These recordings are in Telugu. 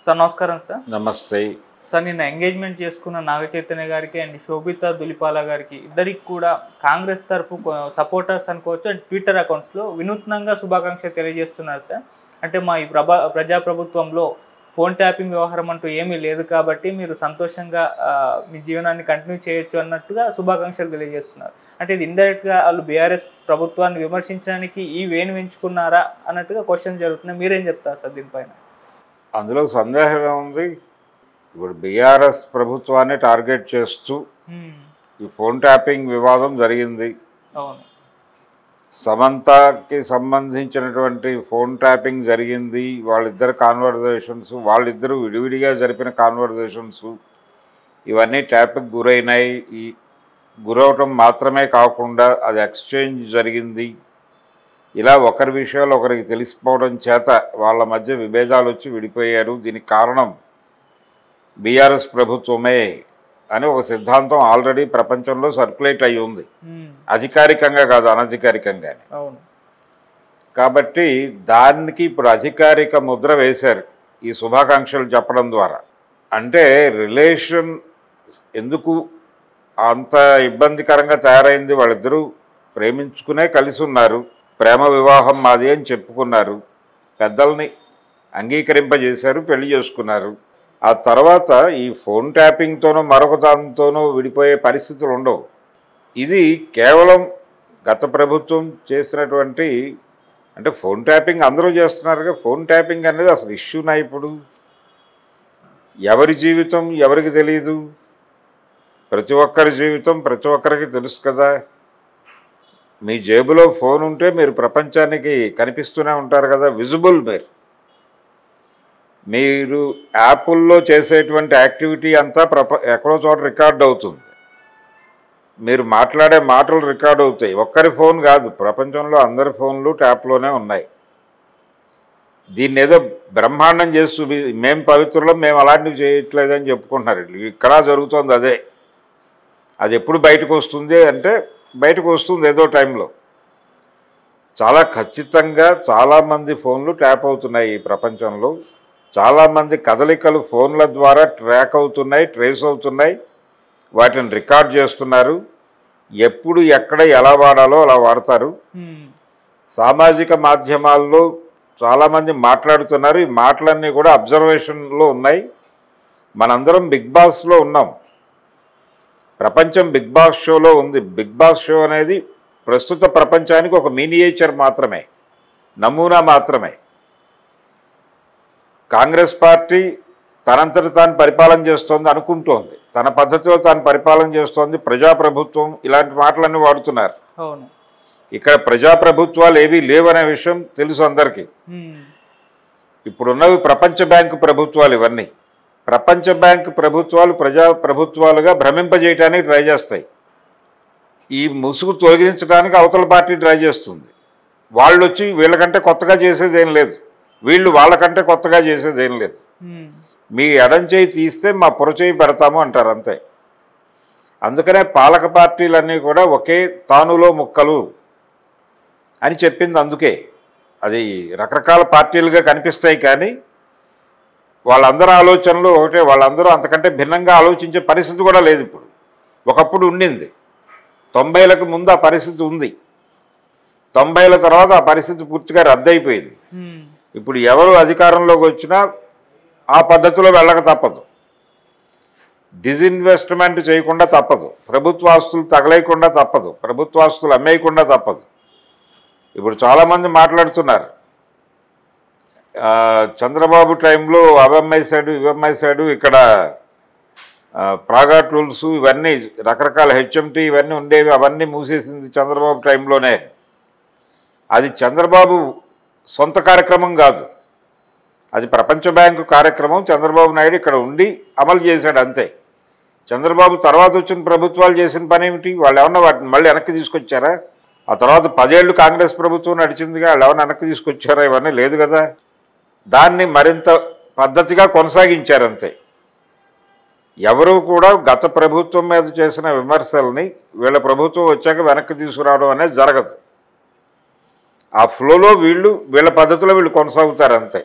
సార్ నమస్కారం సార్. నమస్తే. సార్ నిన్న ఎంగేజ్మెంట్ చేసుకున్న నాగ చైతన్య గారికి అండ్ శోభితా దులిపాల గారికి ఇద్దరికి కూడా కాంగ్రెస్ తరపు సపోర్టర్స్ అనుకోవచ్చు అండ్ ట్విట్టర్ అకౌంట్స్లో వినూత్నంగా శుభాకాంక్షలు తెలియజేస్తున్నారు సార్. అంటే మా ఈ ప్రజాప్రభుత్వంలో ఫోన్ ట్యాపింగ్ వ్యవహారం అంటూ ఏమీ లేదు కాబట్టి మీరు సంతోషంగా మీ జీవనాన్ని కంటిన్యూ చేయొచ్చు అన్నట్టుగా శుభాకాంక్షలు తెలియజేస్తున్నారు. అంటే ఇది ఇండైరెక్ట్గా వాళ్ళు బీఆర్ఎస్ ప్రభుత్వాన్ని విమర్శించడానికి ఈ వేణు ఎంచుకున్నారా అన్నట్టుగా క్వశ్చన్ జరుగుతున్నాయి. మీరేం చెప్తారు సార్ దీనిపైన? అందులో సందేహం ఏముంది? ఇప్పుడు బీఆర్ఎస్ ప్రభుత్వాన్ని టార్గెట్ చేస్తూ ఈ ఫోన్ ట్యాపింగ్ వివాదం జరిగింది. అవును, సమంతకి సంబంధించినటువంటి ఫోన్ ట్యాపింగ్ జరిగింది. వాళ్ళిద్దరు కాన్వర్జేషన్స్, వాళ్ళిద్దరూ విడివిడిగా జరిపిన కాన్వర్జేషన్స్ ఇవన్నీ ట్యాప్కి గురైనాయి. ఈ గురవటం మాత్రమే కాకుండా అది ఎక్స్చేంజ్ జరిగింది. ఇలా ఒకరి విషయాలు ఒకరికి తెలిసిపోవడం చేత వాళ్ళ మధ్య విభేదాలు వచ్చి విడిపోయారు. దీనికి కారణం బీఆర్ఎస్ ప్రభుత్వమే అని ఒక సిద్ధాంతం ఆల్రెడీ ప్రపంచంలో సర్క్యులేట్ అయి ఉంది, అధికారికంగా కాదు అనధికారికంగానే. కాబట్టి దానికి ఇప్పుడు అధికారిక ముద్ర వేశారు ఈ శుభాకాంక్షలు చెప్పడం ద్వారా. అంటే రిలేషన్ ఎందుకు అంత ఇబ్బందికరంగా తయారైంది? వాళ్ళిద్దరూ ప్రేమించుకునే కలిసి ఉన్నారు, ప్రేమ వివాహం మాది అని చెప్పుకున్నారు, పెద్దల్ని అంగీకరింపజేశారు, పెళ్లి చేసుకున్నారు. ఆ తర్వాత ఈ ఫోన్ ట్యాపింగ్తోనో మరొక దానితోనో విడిపోయే పరిస్థితులు ఉండవు. ఇది కేవలం గత ప్రభుత్వం చేసినటువంటి, అంటే ఫోన్ ట్యాపింగ్ అందరూ చేస్తున్నారుగా, ఫోన్ ట్యాపింగ్ అనేది అసలు ఇష్యూనా? ఇప్పుడు ఎవరి జీవితం ఎవరికి తెలియదు? ప్రతి ఒక్కరి జీవితం ప్రతి ఒక్కరికి తెలుసు కదా. మీ జేబులో ఫోన్ ఉంటే మీరు ప్రపంచానికి కనిపిస్తూనే ఉంటారు కదా, విజిబుల్. మీరు యాప్ల్లో చేసేటువంటి యాక్టివిటీ అంతా ఎక్కడో చోట రికార్డ్ అవుతుంది. మీరు మాట్లాడే మాటలు రికార్డ్ అవుతాయి. ఒక్కరి ఫోన్ కాదు, ప్రపంచంలో అందరి ఫోన్లు ట్యాప్లోనే ఉన్నాయి. దీన్ని ఏదో బ్రహ్మాండం చేస్తూ మేము పవిత్రులం, మేము అలాంటివి చేయట్లేదని చెప్పుకుంటున్నారు. ఇక్కడ జరుగుతుంది అదే. అది ఎప్పుడు బయటకు వస్తుంది అంటే బయటకు వస్తుంది ఏదో టైంలో. చాలా ఖచ్చితంగా చాలామంది ఫోన్లు ట్యాప్ అవుతున్నాయి ఈ ప్రపంచంలో. చాలామంది కదలికలు ఫోన్ల ద్వారా ట్రాక్ అవుతున్నాయి, ట్రేస్ అవుతున్నాయి, వాటిని రికార్డ్ చేస్తున్నారు. ఎప్పుడు ఎక్కడ ఎలా వాడాలో అలా వాడతారు. సామాజిక మాధ్యమాల్లో చాలామంది మాట్లాడుతున్నారు. ఈ మాటలన్నీ కూడా అబ్జర్వేషన్లో ఉన్నాయి. మనందరం బిగ్ బాస్లో ఉన్నాం. ప్రపంచం బిగ్ బాస్ షోలో ఉంది. బిగ్ బాస్ షో అనేది ప్రస్తుత ప్రపంచానికి ఒక మినియేచర్ మాత్రమే, నమూనా మాత్రమే. కాంగ్రెస్ పార్టీ తనంతట తాను పరిపాలన చేస్తోంది అనుకుంటోంది, తన పద్ధతిలో తాను పరిపాలన చేస్తోంది, ప్రజాప్రభుత్వం ఇలాంటి మాటలన్నీ వాడుతున్నారు. ఇక్కడ ప్రజాప్రభుత్వాలు ఏవీ లేవనే విషయం తెలుసు అందరికీ. ఇప్పుడున్నవి ప్రపంచ బ్యాంకు ప్రభుత్వాలు. ఇవన్నీ ప్రపంచ బ్యాంకు ప్రభుత్వాలు ప్రజా ప్రభుత్వాలుగా భ్రమింపజేయడానికి ట్రై చేస్తాయి. ఈ ముసుగు తొలగించడానికి అవతల పార్టీ ట్రై చేస్తుంది. వాళ్ళు వచ్చి వీళ్ళకంటే కొత్తగా చేసేది ఏం లేదు, వీళ్ళు వాళ్ళకంటే కొత్తగా చేసేది ఏం లేదు. మీ ఎడం చేయి తీస్తే మా పొరచేయి పెడతాము అంటారు, అంతే. అందుకనే పాలక పార్టీలన్నీ కూడా ఒకే తానులో ముక్కలు అని చెప్పింది. అందుకే అది రకరకాల పార్టీలుగా కనిపిస్తాయి, కానీ వాళ్ళందరూ ఆలోచనలు ఒకటే. వాళ్ళందరూ అంతకంటే భిన్నంగా ఆలోచించే పరిస్థితి కూడా లేదు ఇప్పుడు. ఒకప్పుడు ఉండింది. 90లకు ముందు ఆ పరిస్థితి ఉంది. 90ల తర్వాత ఆ పరిస్థితి పూర్తిగా రద్దయిపోయింది. ఇప్పుడు ఎవరు అధికారంలోకి వచ్చినా ఆ పద్ధతిలో వెళ్ళక తప్పదు. డిజిన్వెస్ట్మెంట్ చేయకుండా తప్పదు, ప్రభుత్వ ఆస్తులు తగలేయకుండా తప్పదు, ప్రభుత్వ ఆస్తులు అమ్మేయకుండా తప్పదు. ఇప్పుడు చాలామంది మాట్లాడుతున్నారు, చంద్రబాబు టైంలో అవమ్మేశాడు ఇవమ్మేశాడు, ఇక్కడ ప్రాగా టూల్స్ ఇవన్నీ రకరకాల హెచ్ఎంటీ ఇవన్నీ ఉండేవి, అవన్నీ మూసేసింది చంద్రబాబు టైంలోనే. అది చంద్రబాబు సొంత కార్యక్రమం కాదు, అది ప్రపంచ బ్యాంకు కార్యక్రమం. చంద్రబాబు నాయుడు ఇక్కడ ఉండి అమలు చేశాడు, అంతే. చంద్రబాబు తర్వాత వచ్చిన ప్రభుత్వాలు చేసిన పని ఏమిటి? వాళ్ళు ఏమన్నా వాటిని మళ్ళీ వెనక్కి తీసుకొచ్చారా? ఆ తర్వాత 10 ఏళ్ళు కాంగ్రెస్ ప్రభుత్వం నడిచిందిగా, వాళ్ళు ఏమన్నా వెనక్కి తీసుకొచ్చారా? ఇవన్నీ లేదు కదా. దాన్ని మరింత పద్ధతిగా కొనసాగించారంతే. ఎవరూ కూడా గత ప్రభుత్వం మీద చేసిన విమర్శల్ని వీళ్ళ ప్రభుత్వం వచ్చాక వెనక్కి తీసుకురావడం అనేది జరగదు. ఆ ఫ్లోలో వీళ్ళ పద్ధతిలో వీళ్ళు కొనసాగుతారు, అంతే.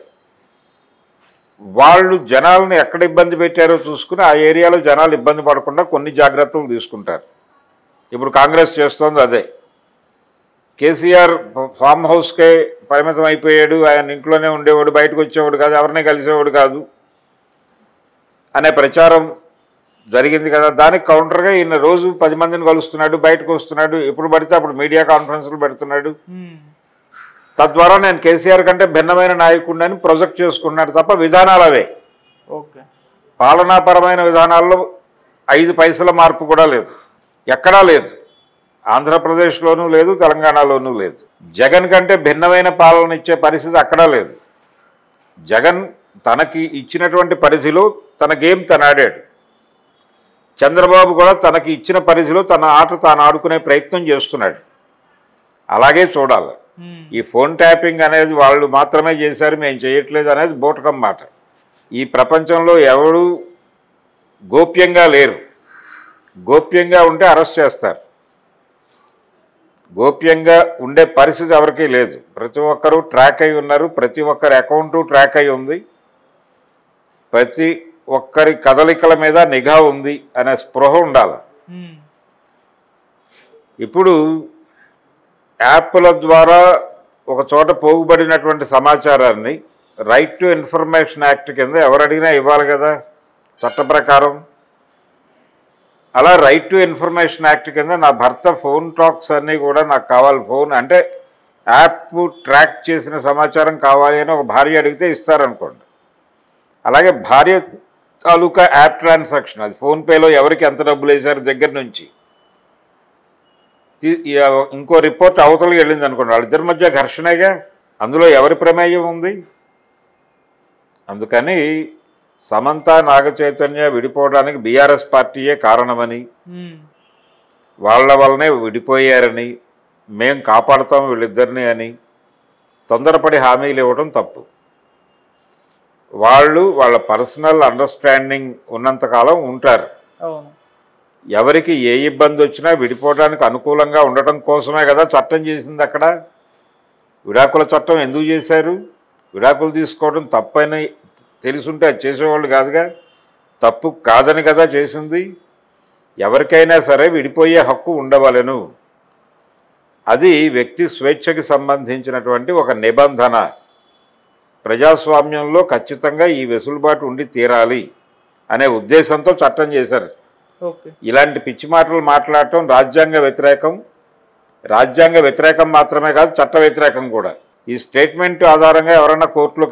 వాళ్ళు జనాలను ఎక్కడ ఇబ్బంది పెట్టారో చూసుకుని ఆ ఏరియాలో జనాలు ఇబ్బంది పడకుండా కొన్ని జాగ్రత్తలు తీసుకుంటారు. ఇప్పుడు కాంగ్రెస్ చేస్తోంది అదే. కేసీఆర్ ఫామ్ హౌస్కే పరిమితం అయిపోయాడు, ఆయన ఇంట్లోనే ఉండేవాడు, బయటకు వచ్చేవాడు కాదు, ఎవరిని కలిసేవాడు కాదు అనే ప్రచారం జరిగింది కదా. దానికి కౌంటర్గా ఈయన రోజు 10 మందిని కలుస్తున్నాడు, బయటకు వస్తున్నాడు, ఎప్పుడు పడితే అప్పుడు మీడియా కాన్ఫరెన్స్లు పెడుతున్నాడు. తద్వారా నేను కేసీఆర్ కంటే భిన్నమైన నాయకుడిని ప్రొజెక్ట్ చేసుకున్నాడు తప్ప విధానాలు అవే. ఓకే, పాలనాపరమైన విధానాల్లో 5 పైసల మార్పు కూడా లేదు, ఎక్కడా లేదు. ఆంధ్రప్రదేశ్లోనూ లేదు, తెలంగాణలోనూ లేదు. జగన్ కంటే భిన్నమైన పాలన ఇచ్చే పరిస్థితి అక్కడా లేదు. జగన్ తనకి ఇచ్చినటువంటి పరిధిలో తన గేమ్ తను ఆడాడు. చంద్రబాబు కూడా తనకి ఇచ్చిన పరిధిలో తన ఆట తాను ఆడుకునే ప్రయత్నం చేస్తున్నాడు. అలాగే చూడాలి. ఈ ఫోన్ ట్యాపింగ్ అనేది వాళ్ళు మాత్రమే చేశారు, మేము చేయట్లేదు అనేది బోటకం మాట. ఈ ప్రపంచంలో ఎవరు గోప్యంగా లేరు. గోప్యంగా ఉంటే అరెస్ట్ చేస్తారు. గోప్యంగా ఉండే పరిస్థితి ఎవరికీ లేదు. ప్రతి ఒక్కరూ ట్రాక్ అయి ఉన్నారు, ప్రతి ఒక్కరి అకౌంటు ట్రాక్ అయి ఉంది, ప్రతి ఒక్కరి కదలికల మీద నిఘా ఉంది అనే స్పృహ ఉండాలి. ఇప్పుడు యాప్ల ద్వారా ఒక చోట పోగుబడినటువంటి సమాచారాన్ని రైట్ టు ఇన్ఫర్మేషన్ యాక్ట్ కింద ఎవరు అడిగినా ఇవ్వాలి కదా చట్ట ప్రకారం. అలా రైట్ టు ఇన్ఫర్మేషన్ యాక్ట్ కింద నా భర్త ఫోన్ టాక్స్ అన్నీ కూడా నాకు కావాలి, ఫోన్ అంటే యాప్ ట్రాక్ చేసిన సమాచారం కావాలి అని ఒక భార్య అడిగితే ఇస్తారనుకోండి. అలాగే భార్య తాలూకా యాప్ ట్రాన్సాక్షన్, అది ఫోన్పేలో ఎవరికి ఎంత డబ్బులు వేశారు దగ్గర నుంచి ఇంకో రిపోర్ట్ అవతలకి వెళ్ళింది అనుకోండి, వాళ్ళిద్దరి మధ్య ఘర్షణగా, అందులో ఎవరి ప్రమేయం ఉంది? అందుకని సమంత నాగ చైతన్య విడిపోవడానికి బీఆర్ఎస్ పార్టీయే కారణమని, వాళ్ళ వల్లనే విడిపోయారని, మేం కాపాడుతాం వీళ్ళిద్దరిని అని తొందరపడి హామీలు ఇవ్వడం తప్పు. వాళ్ళు వాళ్ళ పర్సనల్ అండర్స్టాండింగ్ ఉన్నంతకాలం ఉంటారు. ఎవరికి ఏ ఇబ్బంది వచ్చినా విడిపోవడానికి అనుకూలంగా ఉండటం కోసమే కదా చట్టం చేసింది. అక్కడ విడాకుల చట్టం ఎందుకు చేశారు? విడాకులు తీసుకోవడం తప్పని తెలుసుంటే అది చేసేవాళ్ళు కాదుగా, తప్పు కాదని కదా చేసింది. ఎవరికైనా సరే విడిపోయే హక్కు ఉండవలెను. అది వ్యక్తి స్వేచ్ఛకి సంబంధించినటువంటి ఒక నిబంధన. ప్రజాస్వామ్యంలో ఖచ్చితంగా ఈ వెసులుబాటు ఉండి తీరాలి అనే ఉద్దేశంతో చట్టం చేశారు. ఇలాంటి పిచ్చి మాటలు మాట్లాడటం రాజ్యాంగ వ్యతిరేకం. రాజ్యాంగ వ్యతిరేకం మాత్రమే కాదు, చట్ట వ్యతిరేకం కూడా. ఈ స్టేట్మెంట్ ఆధారంగా ఎవరైనా కోర్టులో